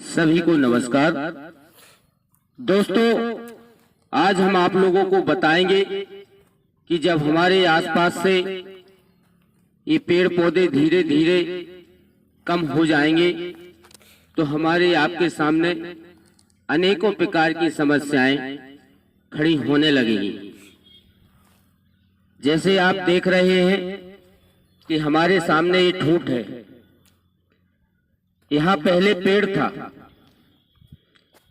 सभी को नमस्कार। दोस्तों, आज हम आप लोगों को बताएंगे कि जब हमारे आसपास से ये पेड़ पौधे धीरे धीरे कम हो जाएंगे तो हमारे आपके सामने अनेकों प्रकार की समस्याएं खड़ी होने लगेंगी। जैसे आप देख रहे हैं कि हमारे सामने ये ठूंठ है। यहाँ पहले पेड़ था,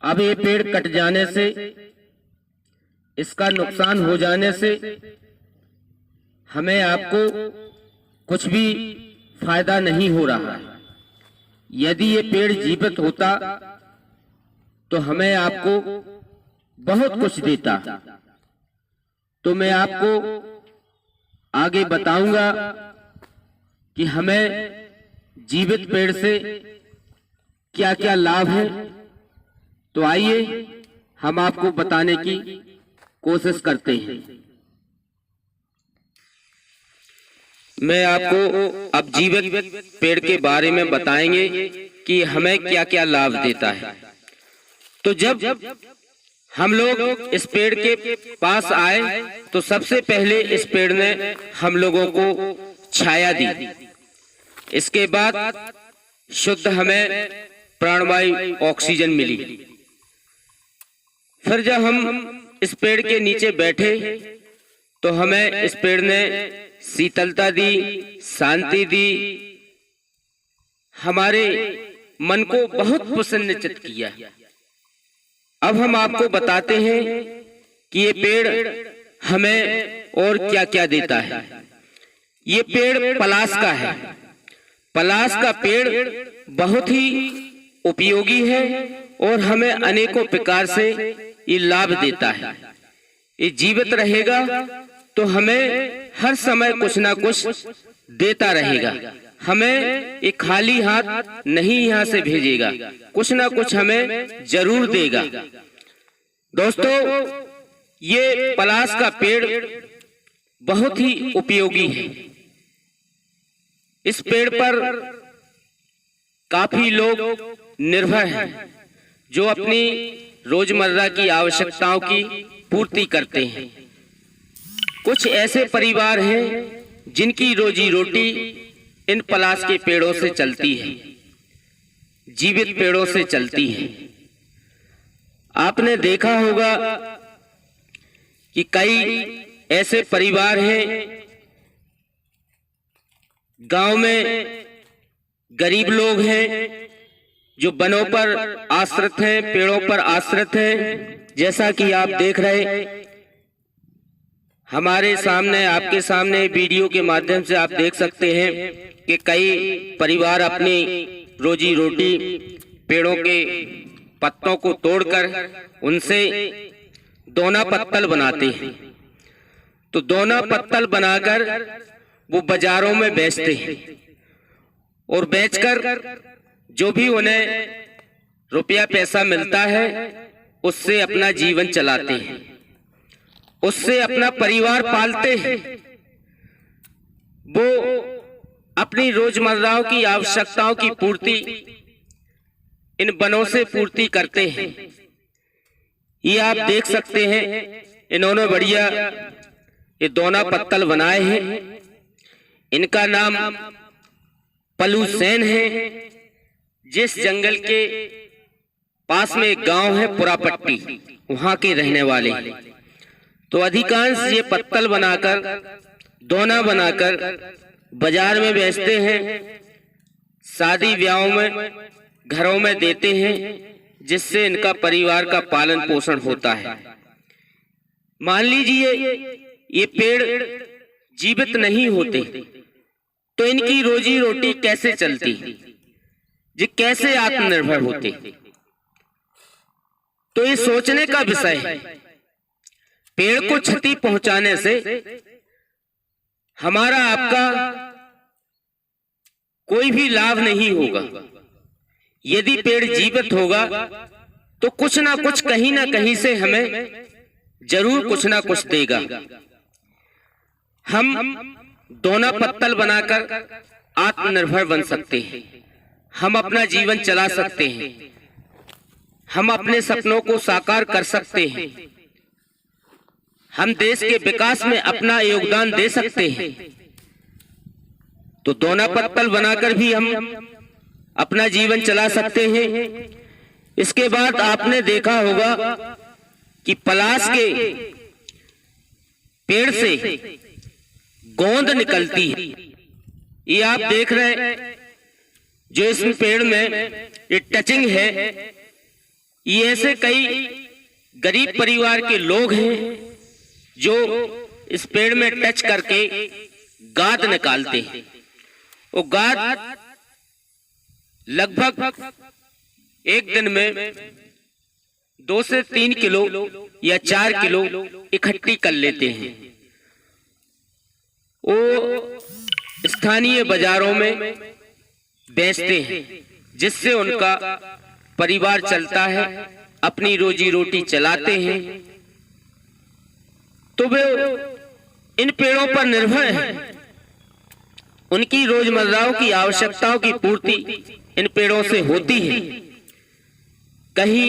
अब ये पेड़ कट जाने से, इसका नुकसान हो जाने से हमें आपको कुछ भी फायदा नहीं हो रहा है। यदि ये पेड़ जीवित होता तो हमें आपको बहुत कुछ देता। तो मैं आपको आगे बताऊंगा कि हमें जीवित पेड़ से क्या क्या लाभ है। तो आइए हम आपको बताने की कोशिश करते हैं। मैं आपको अब जीवित पेड़ के बारे में बताएंगे कि हमें क्या क्या लाभ देता है। तो जब हम लोग इस पेड़ के पास आए तो सबसे पहले इस पेड़ ने हम लोगों को छाया दी। इसके बाद शुद्ध हमें प्राणवायु ऑक्सीजन मिली। फिर जब हम इस पेड़ के नीचे बैठे तो हमें इस पेड़ ने शीतलता दी, शांति दी, हमारे मन को बहुत प्रसन्नचित्त किया। अब हम आपको बताते हैं कि ये पेड़ हमें और क्या क्या देता है। ये पेड़ पलाश का है। पलाश का पेड़ बहुत ही उपयोगी है और हमें अनेकों प्रकार से ये लाभ देता है। ये जीवित रहेगा तो हमें हर समय कुछ ना कुछ देता रहेगा। हमें एक खाली हाथ नहीं यहाँ से भेजेगा, कुछ ना कुछ हमें जरूर देगा। दोस्तों, ये पलाश का पेड़ बहुत ही उपयोगी है। इस पेड़ पर काफी लोग निर्भर हैं जो अपनी रोजमर्रा की आवश्यकताओं की पूर्ति करते हैं। कुछ ऐसे परिवार हैं जिनकी रोजी रोटी इन पलाश के पेड़ों से चलती है, जीवित पेड़ों से चलती है। आपने देखा होगा कि कई ऐसे परिवार हैं, गांव में गरीब लोग हैं जो वनों पर आश्रित हैं, पेड़ों पर आश्रित हैं। जैसा कि आप देख रहे हमारे सामने, आपके सामने वीडियो के माध्यम से आप देख सकते हैं कि कई परिवार अपनी रोजी रोटी पेड़ों के पत्तों को तोड़कर उनसे दोना पत्तल बनाते हैं। तो दोना पत्तल बनाकर वो बाजारों में बेचते हैं और बेचकर जो भी उन्हें रुपया पैसा मिलता है उससे अपना जीवन चलाते हैं, उससे अपना परिवार पालते हैं। वो अपनी रोजमर्राओं की आवश्यकताओं की पूर्ति इन वनों से पूर्ति करते हैं। ये आप देख सकते हैं, इन्होंने बढ़िया ये दोना पत्तल बनाए हैं। इनका नाम पलूसेन है। जिस जंगल के पास में एक गांव है पुरापट्टी, वहां के रहने वाले। तो अधिकांश ये पत्तल बनाकर, दोना बनाकर बाजार में बेचते हैं, शादी ब्याहों में, घरों में देते हैं, जिससे इनका परिवार का पालन पोषण होता है। मान लीजिए ये पेड़ जीवित नहीं होते तो इनकी रोजी रोटी कैसे चलती, ये कैसे आत्मनिर्भर होते। तो ये सोचने का विषय है। पेड़ को क्षति पहुंचाने से हमारा आपका कोई भी लाभ नहीं होगा। यदि पेड़ जीवित होगा तो कुछ ना कुछ, कहीं ना कहीं से हमें जरूर कुछ ना कुछ देगा। हम दोना पत्तल बनाकर आत्मनिर्भर बन सकते हैं, हम अपना जीवन चला सकते हैं। हम अपने सपनों को साकार कर सकते हैं। हम देश के विकास में अपना योगदान दे सकते हैं। तो दोना पत्तल बनाकर भी हम अपना जीवन चला सकते हैं। इसके बाद आपने देखा होगा कि पलाश के पेड़ से गोंद निकलती है। ये आप देख रहे हैं जो इस पेड़ में ये टचिंग है। ये ऐसे कई गरीब परिवार के लोग हैं जो इस पेड़ में टच करके गाद निकालते हैं। वो गाद लगभग एक दिन में 2 से 3 किलो या 4 किलो इकट्ठी कर लेते हैं। वो स्थानीय बाजारों में बेचते हैं, जिससे उनका परिवार चलता है, अपनी रोजी रोटी चलाते हैं। तो वे इन पेड़ों पर निर्भर हैं। उनकी रोजमर्रा की आवश्यकताओं की पूर्ति इन पेड़ों से होती है। कहीं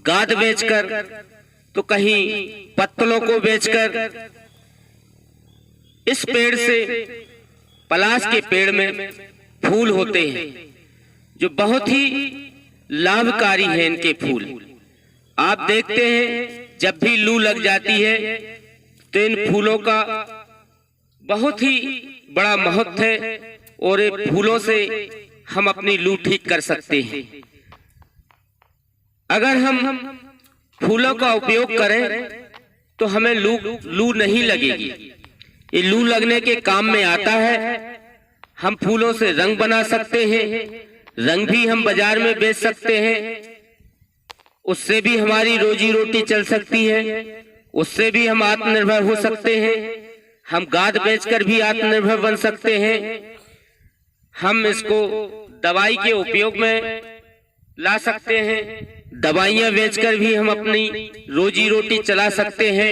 गाद बेचकर, तो कहीं पत्तलों को बेचकर। इस पेड़ से, पलाश के पेड़ में फूल होते हैं जो बहुत ही लाभकारी हैं। इनके फूल आप देखते हैं, जब भी लू लग जाती है तो इन फूलों का बहुत ही बड़ा महत्व है और ये फूलों से हम अपनी लू ठीक कर सकते हैं। अगर हम फूलों का उपयोग करें तो हमें लू नहीं लगेगी। ये लू लगने के काम में आता है। हम फूलों से रंग बना सकते हैं, रंग भी हम बाजार में बेच सकते हैं। उससे भी हमारी रोजी रोटी चल सकती है, उससे भी हम आत्मनिर्भर हो सकते हैं। हम गाद बेचकर भी आत्मनिर्भर बन सकते हैं। हम इसको दवाई के उपयोग में ला सकते हैं। दवाइयां बेचकर भी हम अपनी रोजी रोटी चला सकते हैं।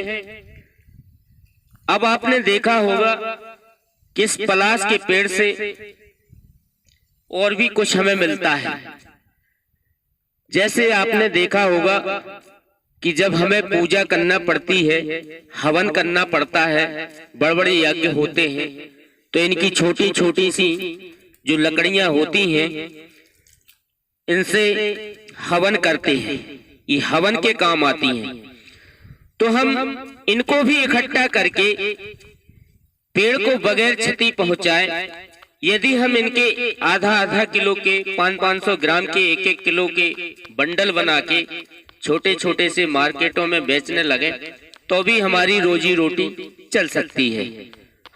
अब आपने देखा होगा कि इस पलाश के पेड़ से और भी कुछ हमें मिलता है। जैसे आपने देखा होगा कि जब हमें पूजा करना पड़ती है, हवन करना पड़ता है, बड़े बड़े यज्ञ होते हैं, तो इनकी छोटी छोटी सी जो लकड़ियां होती हैं, इनसे हवन करते हैं। ये हवन के काम आती हैं। तो हम इनको भी इकट्ठा करके पेड़ को बगैर क्षति पहुंचाए, यदि हम इनके आधा किलो के 500 ग्राम के 1 किलो के बंडल बना के छोटे छोटे से मार्केटों में बेचने लगे, तो भी हमारी रोजी रोटी चल सकती है।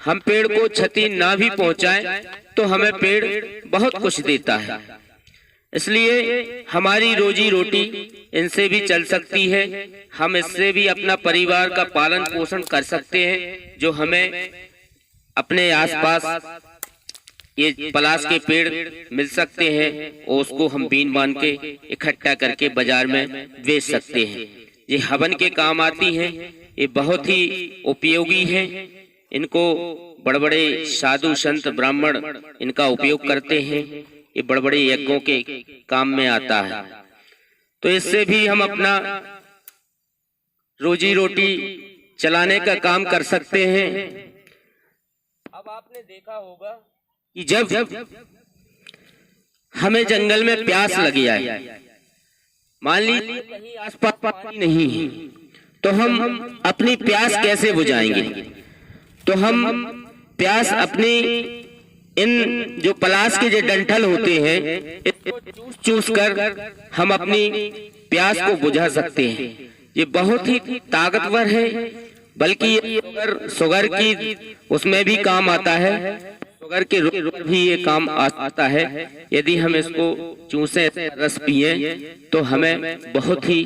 हम पेड़ को क्षति ना भी पहुंचाएं तो हमें पेड़ बहुत कुछ देता है। इसलिए हमारी रोजी रोटी इनसे भी चल सकती है। हम इससे भी अपना परिवार का पालन पोषण कर सकते हैं। जो हमें अपने आसपास ये पलाश के पेड़ मिल सकते हैं और उसको हम बीन बांध के इकट्ठा करके बाजार में बेच सकते हैं। ये हवन के काम आती हैं। ये बहुत ही उपयोगी हैं। इनको बड़े बड़े साधु संत ब्राह्मण इनका उपयोग करते हैं। ये बड़े बड़े यज्ञों के काम में आता है। तो इससे भी हम अपना रोजी रोटी चलाने का काम कर सकते हैं। अब आपने देखा होगा कि जब हमें जंगल में प्यास लगी आए, मान लीजिए कहीं आसपास पानी नहीं है, तो हम अपनी प्यास कैसे बुझाएंगे? तो हम प्यास अपनी इन जो पलाश के जो डंठल होते हैं, इसको चूस कर हम अपनी प्यास को बुझा सकते हैं। ये बहुत ही ताकतवर है, बल्कि शुगर की उसमें भी काम आता है। शुगर के रोग भी ये काम आता है। यदि हम इसको चूसे रस पिए तो हमें बहुत ही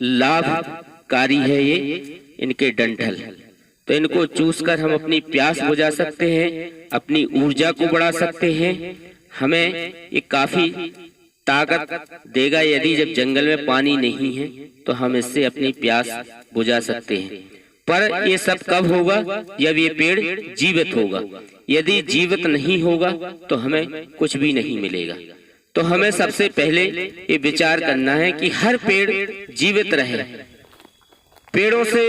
लाभकारी है ये इनके डंठल। तो इनको चूस कर हम अपनी प्यास बुझा सकते हैं, अपनी ऊर्जा को बढ़ा सकते हैं। हमें ये काफी ताकत देगा। यदि जब जंगल में पानी नहीं है तो हम इससे अपनी प्यास बुझा सकते हैं। पर ये सब कब होगा? जब ये पेड़ जीवित होगा। यदि जीवित नहीं होगा तो हमें कुछ भी नहीं मिलेगा। तो हमें सबसे पहले ये विचार करना है कि हर पेड़ जीवित रहे। पेड़ों से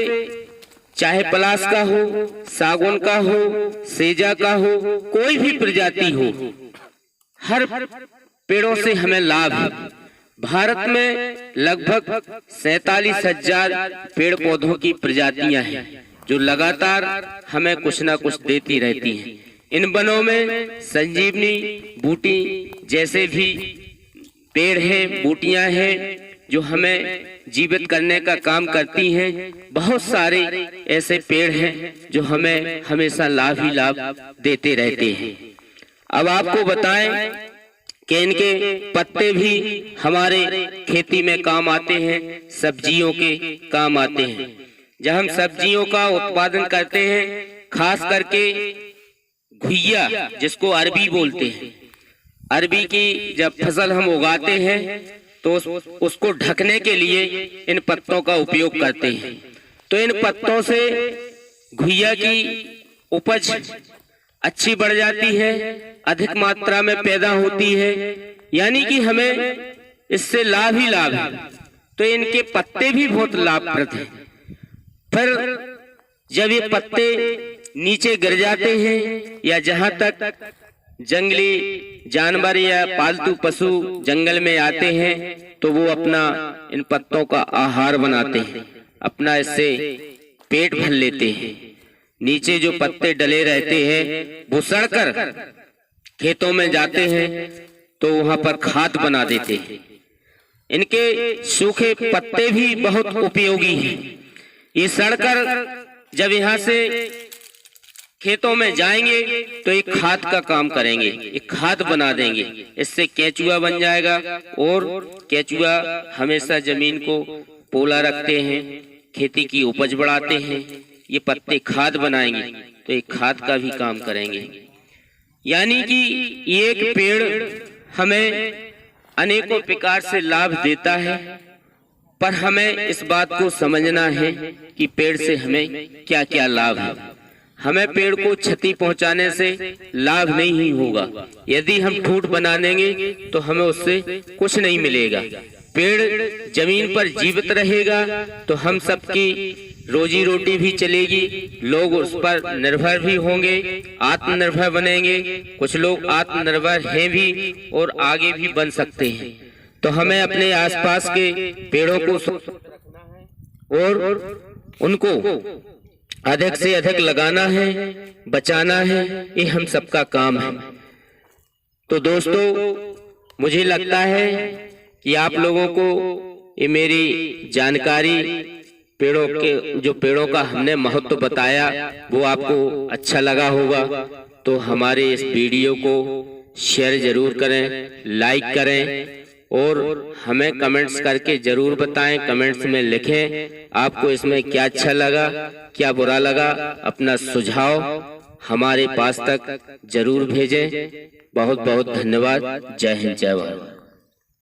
चाहे पलाश का हो, सागौन का हो, सेजा का हो, कोई भी प्रजाति हो, हर पेड़ों से हमें लाभ है। भारत में लगभग 47,000 पेड़ पौधों की प्रजातियां हैं जो लगातार हमें कुछ ना कुछ देती रहती हैं। इन वनों में संजीवनी बूटी जैसे भी पेड़ हैं, बूटियां हैं जो हमें जीवित करने का काम करती हैं। बहुत सारे ऐसे पेड़ हैं जो हमें हमेशा लाभ ही लाभ देते रहते हैं। अब आपको बताएं कि इनके पत्ते भी हमारे खेती में काम आते हैं, सब्जियों के काम आते हैं। जब हम सब्जियों का उत्पादन करते हैं, खास करके घुइया जिसको अरबी बोलते हैं, अरबी की जब फसल हम उगाते हैं तो उसको ढकने के लिए इन पत्तों का उपयोग करते हैं। तो इन पत्तों से घुइया की उपज अच्छी बढ़ जाती है, अधिक मात्रा में पैदा होती है, यानी कि हमें इससे लाभ ही लाभ है। तो इनके पत्ते भी बहुत लाभप्रद हैं। फिर जब ये पत्ते नीचे गिर जाते हैं या जहां तक जंगली जानवर या पालतू पशु जंगल में आते हैं तो वो अपना इन पत्तों का आहार बनाते हैं, अपना इससे पेट भर लेते हैं। नीचे जो पत्ते डले रहते हैं वो सड़कर खेतों में जाते हैं तो वहां पर खाद बना देते हैं। इनके सूखे पत्ते भी बहुत उपयोगी हैं। ये सड़कर जब यहाँ से खेतों में जाएंगे तो एक खाद का काम करेंगे, एक खाद बना देंगे। इससे केचुआ बन जाएगा और केचुआ हमेशा जमीन को पोला रखते हैं, खेती की उपज बढ़ाते हैं। ये पत्ते खाद बनाएंगे तो एक खाद का भी काम करेंगे। यानी कि एक पेड़ हमें अनेकों प्रकार से लाभ देता है, पर हमें इस बात को समझना है कि पेड़ से हमें क्या क्या लाभ है। हमें पेड़ को क्षति पहुंचाने से लाभ नहीं होगा। यदि हम ठूंठ बना देंगे तो हमें उससे कुछ नहीं मिलेगा। पेड़ जमीन पर जीवित रहेगा तो हम सबकी रोजी रोटी भी चलेगी, लोग उस पर निर्भर भी होंगे, आत्मनिर्भर बनेंगे। कुछ लोग आत्मनिर्भर हैं भी और आगे भी बन सकते हैं। तो हमें अपने आसपास के पेड़ों को और उनको अधिक से अधिक लगाना है, बचाना है, ये हम सबका काम है। तो दोस्तों, मुझे लगता है कि आप लोगों को ये मेरी जानकारी पेड़ों का हमने महत्व बताया वो आपको अच्छा लगा होगा। तो हमारे इस वीडियो को शेयर जरूर करें, लाइक करें और हमें कमेंट्स करके जरूर बताएं। कमेंट्स में लिखें आपको इसमें क्या अच्छा लगा, क्या बुरा लगा। अपना सुझाव हमारे पास तक जरूर भेजें। बहुत बहुत धन्यवाद। जय हिंद, जय भारत।